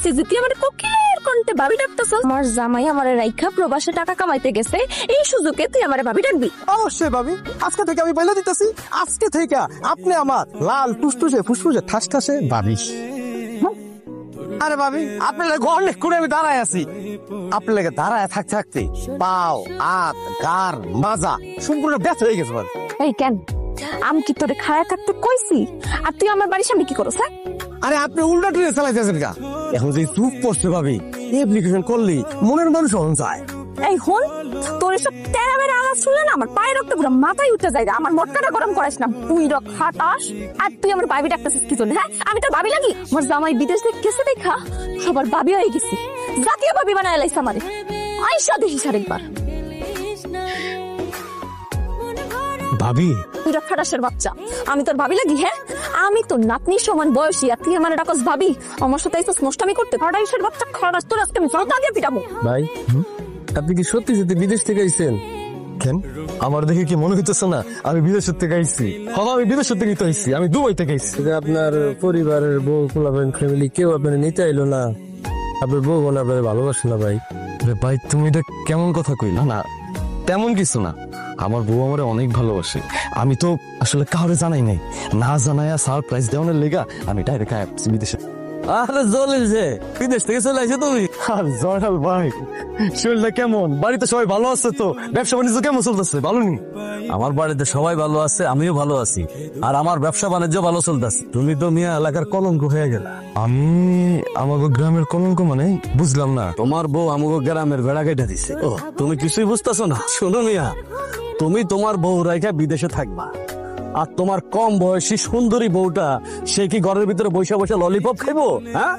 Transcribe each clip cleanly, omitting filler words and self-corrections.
কইছে যে তুই আমারে কোকিলের কণ্ঠে ভাবি ডাকতেছ। আমার জামাই আমারে রাইখা প্রবাসে টাকা কামাইতে গেছে, এই সুযোগে তুই আমারে ভাবি ডাকবি? অবশ্যই ভাবি, আজকে থেকে আমি বলে দিতেছি, আজকে থেকে আপনি আমার লাল টুসটুসে ফুসফুসে ঠাস ঠাসে ভাবি। আরে ভাবি, আপনার লাগে অনেক করে আমি দাঁড়ায় আছি, আপনার লাগে দাঁড়ায় থাকতে থাকতে পাও হাত গার মাজা সম্পূর্ণ ব্যথা হয়ে গেছে ভাবি। এই কেন, আমি কি তোরে খায়া থাকতে কইছি? আর তুই আমার বাড়ির সামনে কি করছ? আরে আপনি উল্টা টুলে চালাইতেছেন গা। এখন যে চুপ পড়ছে ভাবি, অ্যাপ্লিকেশন করলি মনের মানুষ হন যায়। এই হন, তোর এসব তেরা বেড়া আওয়াজ শুনলে না আমার পায়ের রক্ত পুরো মাথায় উঠে যায়। আমার মটকাটা গরম করাস না, তুই খাটাস। আর তুই আমার ভাবি ডাকতেছিস কি জন্য? হ্যাঁ, আমি তোর ভাবি লাগি? আমার জামাই বিদেশ থেকে গেছে দেখা সবার ভাবি হয়ে গেছি, জাতীয় ভাবি বানায় লাইছে আমারে। আইসা দেখিস আরেকবার। ভাবি তুই খাটাসের বাচ্চা, আমি তোর ভাবি লাগি? হ্যাঁ, আমি তোর নাতনির সমান বয়সী, আর তুই আমার ডাকস ভাবি? আমার সাথে এসে নষ্টামি করতে? খাটাসের বাচ্চা খাটাস, তোর আজকে আমি জলতা দিয়ে পিটাবো। ভাই, আপনি কি সত্যি সত্যি বিদেশ থেকে আইছেন? কেন, আমার দেখে কি মনে হইতেছে না আমি বিদেশ থেকে আইছি? হ্যাঁ, আমি বিদেশ থেকে তো আইছি, আমি দুবাই থেকে আইছি। আপনার পরিবারের বউ পোলাপান ফ্যামিলি কেউ আপনার নিতে আইলো না? আপনার বউ বোন আপনার ভালোবাসে না? ভাই ভাই, তুমি এটা কেমন কথা কইলা? না তেমন কিছু না, আমার বউ আমারে অনেক ভালোবাসে। আমি তো আসলে কাউরে জানাই নাই, না জানাইয়া সারপ্রাইজ দেওয়ানোর লেগা আমি ডাইরেক্ট আইছি বিদেশে। আরে জলিল যে বিদেশ থেকে চলে আসে তুমি? আর জয়নাল ভাই, শরীরটা কেমন? বাড়িতে সবাই ভালো আছে তো? ব্যবসা বাণিজ্য কেমন চলতেছে? ভালো নি? আমার বাড়িতে সবাই ভালো আছে, আমিও ভালো আছি, আর আমার ব্যবসা বাণিজ্য ভালো চলতেছে। তুমি তো মিয়া এলাকার কলঙ্ক হয়ে গেল। আমি আমাকে গ্রামের কলঙ্ক মানে বুঝলাম না। তোমার বউ আমাকে গ্রামের ভেড়া কেটে দিছে। ও, তুমি কিছুই বুঝতেছো না? শোনো মিয়া, তুমি তোমার বউ রাইখা বিদেশে থাকবা, আর তোমার কম বয়সী সুন্দরী বউটা সে কি ঘরের ভিতরে বসে বসে ললিপপ খাইবো? হ্যাঁ,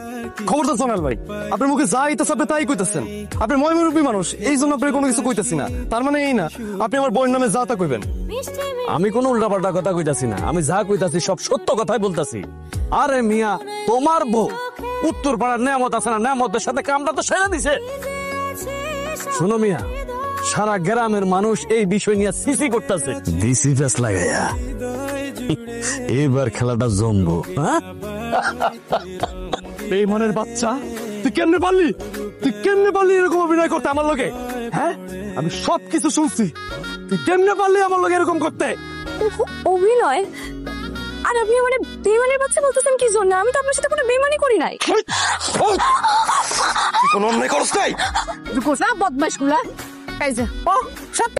খবরদার সোনাল ভাই, আপনার মুখে যা আইতাছে আপনি তাই কইতাছেন। আপনি ময়মুরব্বী মানুষ, এই জন্য আপনি কোনো কিছু কইতাছি না। তার মানে এই না আপনি আমার বউয়ের নামে যা তা কইবেন। আমি কোনো উল্টাপাল্টা কথা কইতাছি না, আমি যা কইতাছি সব সত্য কথাই বলতাছি। আরে মিয়া, তোমার বউ উত্তর পাড়ার নেয়ামত আছে না, নেয়ামতের সাথে কামটা তো সেরে দিছে। শুনো মিয়া, সারা গ্রামের মানুষ এই বিষয় নিয়ে সিসি করতেছে, ডিসি ফেস লাগাইয়া। এবার খেলাটা জমবো। হ্যাঁ, এই মনের বাচ্চা, তুই কেমনে পারলি? তুই কেমনে পারলি এরকম অভিনয় করতে আমার লগে? হ্যাঁ, আমি সব কিছু শুনছি, তুই কেমনে পারলি আমার লগে এরকম করতে? অভিনয়? আর আপনি মানে বেমানের বাচ্চা বলতেছেন কি জন্য? আমি তো আপনার সাথে কোনো বেমানি করি নাই। তুই কোনো অন্যায় করছ নাই? তুই কোসা বদমাশ গুলা, এই যে